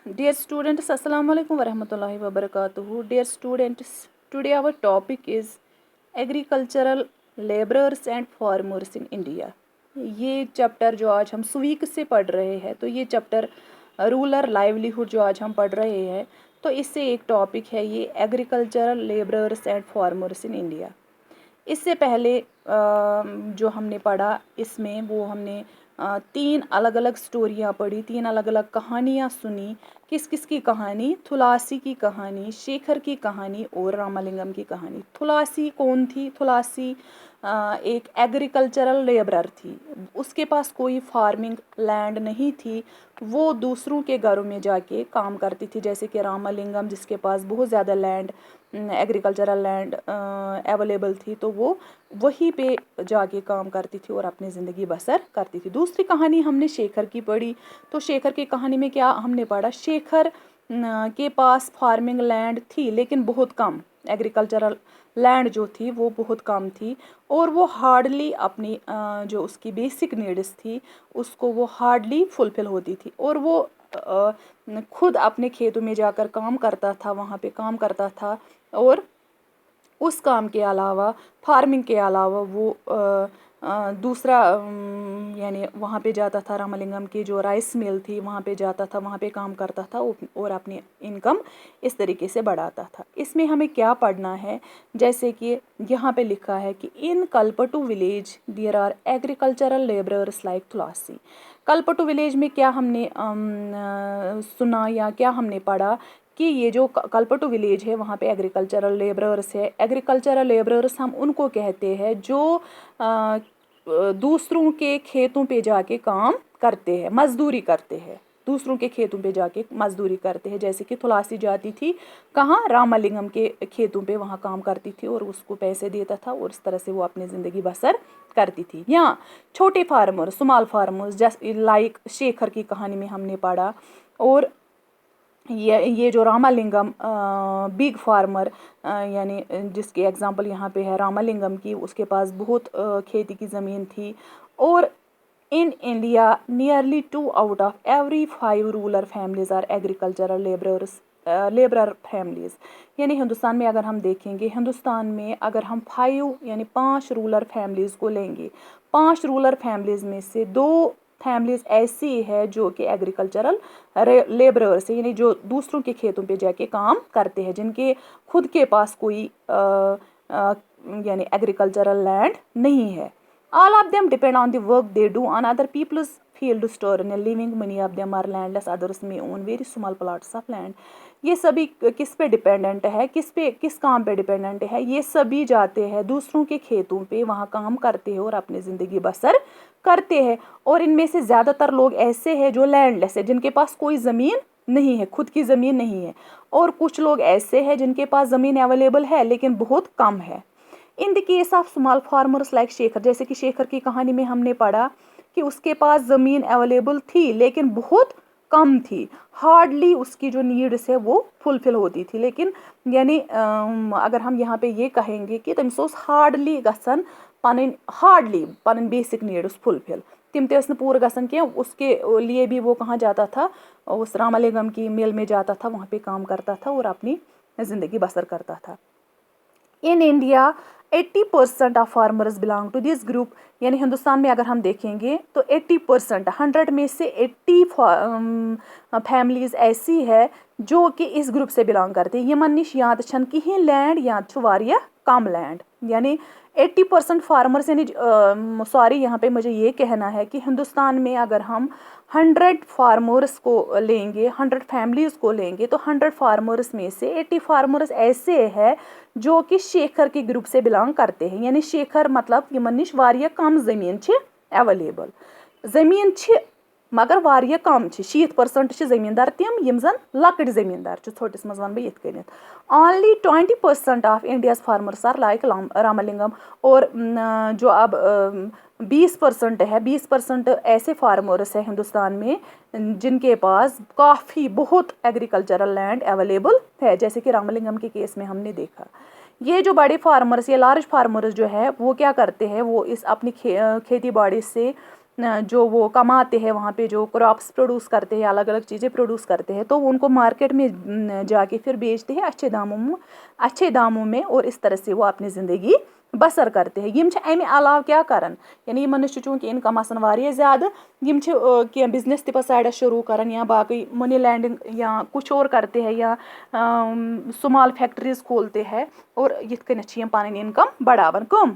Dear students, Assalamu alaikum warahmatullahi wabarakatuh. Dear students, today our topic is agricultural laborers and farmers in India. ये chapter जो आज हम सुवीक से पढ़ रहे हैं, तो ये चैप्टर रूरल लाइवलीहुड जो आज हम पढ़ रहे हैं, तो इससे एक टॉपिक है ये agricultural labourers and farmers in India. इससे पहले जो हमने पढ़ा इसमें वो हमने 3 अलग अलग स्टोरियाँ पढ़ी, 3 अलग अलग कहानियाँ सुनी। किस किस की कहानी? थुलासी की कहानी, शेखर की कहानी और रामालिंगम की कहानी। थुलासी कौन थी? थुलासी एक एग्रीकल्चरल लेबरर थी। उसके पास कोई फार्मिंग लैंड नहीं थी, वो दूसरों के घरों में जाके काम करती थी। जैसे कि रामालिंगम जिसके पास बहुत ज़्यादा लैंड एग्रीकल्चरल लैंड अवेलेबल थी, तो वो वहीं पे जाके काम करती थी और अपनी ज़िंदगी बसर करती थी। दूसरी कहानी हमने शेखर की पढ़ी, तो शेखर की कहानी में क्या हमने पढ़ा? शेखर के पास फार्मिंग लैंड थी लेकिन बहुत कम, एग्रीकल्चरल लैंड जो थी वो बहुत कम थी और वो हार्डली अपनी जो उसकी बेसिक नीड्स थी उसको वो हार्डली फुलफिल होती थी और वो खुद अपने खेतों में जाकर काम करता था, वहाँ पे काम करता था और उस काम के अलावा, फार्मिंग के अलावा वो दूसरा यानी वहाँ पे जाता था, रामालिंगम की जो राइस मिल थी वहाँ पे जाता था, वहाँ पे काम करता था और अपनी इनकम इस तरीके से बढ़ाता था। इसमें हमें क्या पढ़ना है? जैसे कि यहाँ पे लिखा है कि in Kalpattu village there are agricultural labourers like Thulasi. Kalpattu village में क्या हमने सुना या क्या हमने पढ़ा कि ये जो कल्पटू विलेज है वहाँ पे एग्रीकल्चरल लेबरर्स है। एग्रीकल्चरल लेबरर्स हम उनको कहते हैं जो दूसरों के खेतों पे जाके काम करते हैं, मजदूरी करते हैं, दूसरों के खेतों पे जाके मजदूरी करते हैं। जैसे कि थुलासी जाती थी कहाँ? रामालिंगम के खेतों पे, वहाँ काम करती थी और उसको पैसे देता था और इस तरह से वो अपनी ज़िंदगी बसर करती थी। या छोटे फार्मर, स्मॉल फार्मर्स, जैसे लाइक शेखर की कहानी में हमने पढ़ा। और ये जो रामालिंगम बिग फार्मर यानी जिसकी एग्जांपल यहाँ पे है रामालिंगम की, उसके पास बहुत खेती की ज़मीन थी। और in India nearly 2 out of every 5 rural families are agricultural labourer families. यानी हिंदुस्तान में अगर हम देखेंगे, हिंदुस्तान में अगर हम 5 यानी 5 रूरल फैमिलीज को लेंगे, 5 रूरल फैमिलीज में से 2 फैमिलीज ऐसी है जो कि एग्रीकल्चरल लेबरर्स है, यानी जो दूसरों के खेतों पे जाके काम करते हैं, जिनके खुद के पास कोई यानी एग्रीकल्चरल लैंड नहीं है। All of them depend on the work they do on other people's fields to earn a living. Many of them are landless, others may own very small plots of land. ये सभी किस पे dependent है? किस काम पे dependent है? ये सभी जाते हैं दूसरों के खेतों पे, वहाँ काम करते हैं और अपनी ज़िंदगी बसर करते हैं। और इनमें से ज़्यादातर लोग ऐसे हैं जो लैंडलेस है, जिनके पास कोई ज़मीन नहीं है, खुद की ज़मीन नहीं है। और कुछ लोग ऐसे हैं जिनके पास ज़मीन अवेलेबल है लेकिन बहुत कम है। In the case of small farmers like Shekhar, जैसे कि शेखर की कहानी में हमने पढ़ा कि उसके पास ज़मीन अवेलेबल थी लेकिन बहुत कम थी, हार्डली उसकी जो नीड्स है वो फुलफिल होती थी। लेकिन यानी अगर हम यहाँ पे ये कहेंगे कि तमिस ओस हार्डली गसन पन बेसिक नीड्स फुलफिल, तिम ते पूरा गसन के, उसके लिए भी वो कहाँ जाता था? उस रामालिंगम की मिल में जाता था, वहाँ पे काम करता था और अपनी ज़िंदगी बसर करता था। In India 80% of farmers belong to this group. यानी हिंदुस्तान में अगर हम देखेंगे तो 80%, 100 में से 80 फैमिलीज ऐसी है जो कि इस ग्रुप से बिलोंग करती है। यमन निश या तो कहीं लैंड या वारिया कम लैंड, यानी 80% फार्मर्स, यानी सॉरी यहाँ पे मुझे ये कहना है कि हिंदुस्तान में अगर हम 100 फार्मर्स को लेंगे, 100 फैमिलीज़ को लेंगे, तो 100 फार्मर्स में से 80 फार्मर्स ऐसे हैं जो कि शेखर के ग्रुप से बिलोंग करते हैं। यानी शेखर मतलब यमन निश वारिया कम ज़मीन अवेलेबल, ज़मीन मगर वारिया कम, 60% ज़मींदार तिम यम जन लकड़ ज़मींदार, छोटिस मज वन बह ये। Only 20% of India's farmers are like Ramalingam. और जो अब 20% है, 20% ऐसे फार्मर्स है हिंदुस्तान में जिनके पास काफ़ी बहुत एग्रीकल्चरल लैंड अवेलेबल है, जैसे कि रामालिंगम के केस में हमने देखा। ये जो बड़े फार्मर्स या लार्ज फार्मर्स जो है वो क्या करते हैं? वो इस अपनी खेती बाड़ी से जो वो कमाते हैं वहाँ पे, जो क्रॉप्स प्रोड्यूस करते हैं, अलग अलग चीज़ें प्रोड्यूस करते हैं, तो उनको मार्केट में जाके फिर बेचते हैं अच्छे दामों में, और इस तरह से वो अपनी ज़िंदगी बसर करते हैं। यम अमि अलाव क्या करन, यानी यमन नश चूँकि इनकम आसान वारिया ज़्यादा, यम कह बिजनेस ति साइडस शुरू करन, या बाकी मनी लैंडिंग या कुछ और करते हैं, या स्मॉल फैक्ट्रीज खोलते हैं, और यिथ कन्नथ यम पन इनकम बढ़ावन। कम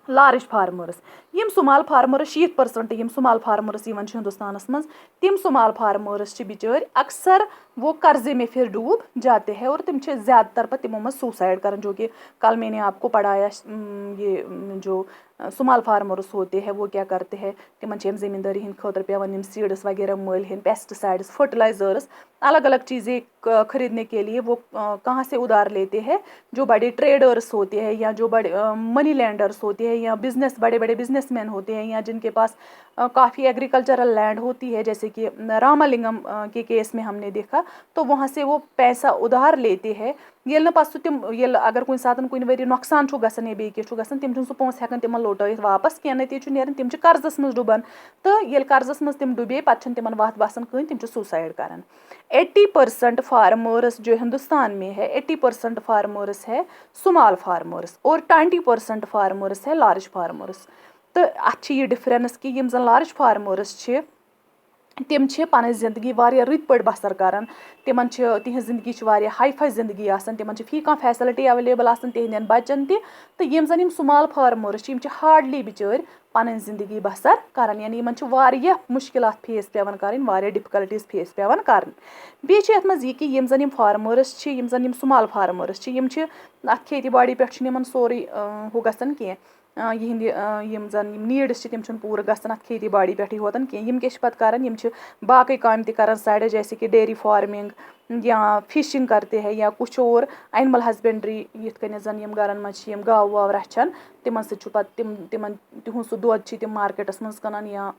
लार्ज फार्मर्स, यम स्मॉल फार्मर्स 60% यम स्मॉल फार्मर्स हिंदुस्तान मज, तिम स्मॉल फार्मर्स बिचार अक्सर वो कर्जे में फिर डूब जाते हैं, और तिम ज़्यादातर पर तिमों में सुसाइड करन, जो कि कल मैंने आपको पढ़ाया। ये जो स्मॉल फार्मर्स होते हैं वो क्या करते हैं, तिमन ज़मींदारी हिंद खतर पेवन सीड्स वगैरह मल हेन, पेस्टिसाइड्स, फर्टिलाइजर्स, अलग अलग चीज़ें खरीदने के लिए वो कहाँ से उधार लेते हैं, जो बड़े ट्रेडर्स होते हैं, या जो बड़े मनी लैंडर्स होते हैं, या बड़े बड़े बिजनेसमैन होते हैं, या जिनके पास काफ़ी एग्रीकल्चरल लैंड होती है, जैसे कि रामालिंगम के केस में हमने देखा, तो वहाँ से वो पैसा उधार लेते हैं। ये पस तिम अगर कुछ सात कुछ वरी नुकसान गसान या बेस गसान, तिम सह पोंस हेकान तिमन लौटैत वापस कह, नतीज नेरन तिम कर्जस मज डुबान, तो ये कर्जस मज तिम डुबे पत् तिमन वत बसान कहीं, तिम सुसाइड करान। 80% फार्मर्स जो हिंदुस्तान में है, 80% फार्मर्स है स्मॉल फार्मर्स, और 20% फार्मर्स है लार्ज फार्मर्स। तो अत ये डिफरेंस कि यम जन लार्ज फार्मर्स तिम पन जिंदगी वारिया रुत पे बसर करान, तिमन तिहंज जिंदगी वारिया हाई फाई जिंदगी आसान, तिमन फी कह फैसिलिटी अवेलेबल आसान तिहंदन बच्चन ति, तो यम जन स्मॉल फार्मर्स हार्डली बिचार पन जिंदगी बसर करान, यानी यमन वारिया मुश्किलात फेस पेवन करन, वारिया डिफिकल्टीज फेस पेवन करन। बेच यथ मज कि यम जन फार्मर्स यम जन स्मॉल फार्मर्स यम अत खेती बाड़ी पे यमन सोरे हु गसान कह, यिहंद यम जन नीड्स तिम पूरा गसान अत खेती बाड़ी पे होतन कह, यम क्या पत करन, यम बाकी काम ति करन साइड, जैसे कि डेयरी फार्मिंग या फिशिंग करते हैं, या कुछ और एनिमल हस्बेंड्री, यिथ कन जन यम गरन मज यम गाव वाव रचन, तिमन तिमन तिहुंद सह दूध तिम मार्केटस मज कनान, या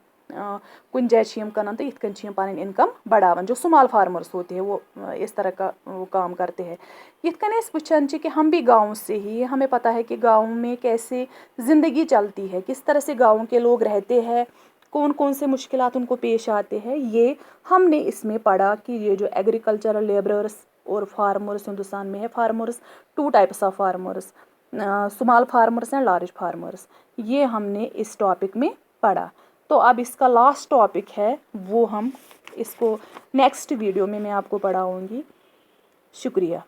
कुछ जाए यम कनान, तो यिथ कन पन इनकम बढ़ावन। जो स्मॉल फार्मर्स होते हैं वो इस तरह का वो काम करते हैं। यिथ कन वुचान कि हम भी गाँव से ही, हमें पता है कि गाँव में कैसे ज़िंदगी चलती है, किस तरह से गाँव के लोग रहते हैं, कौन कौन से मुश्किलात उनको पेश आते हैं, ये हमने इसमें पढ़ा कि ये जो एग्रीकल्चरल लेबरर्स और फार्मर्स हिंदुस्तान में है, farmers 2 types of farmers, small farmers and large farmers, ये हमने इस टॉपिक में पढ़ा। तो अब इसका लास्ट टॉपिक है, वो हम इसको नेक्स्ट वीडियो में मैं आपको पढ़ाऊँगी। शुक्रिया।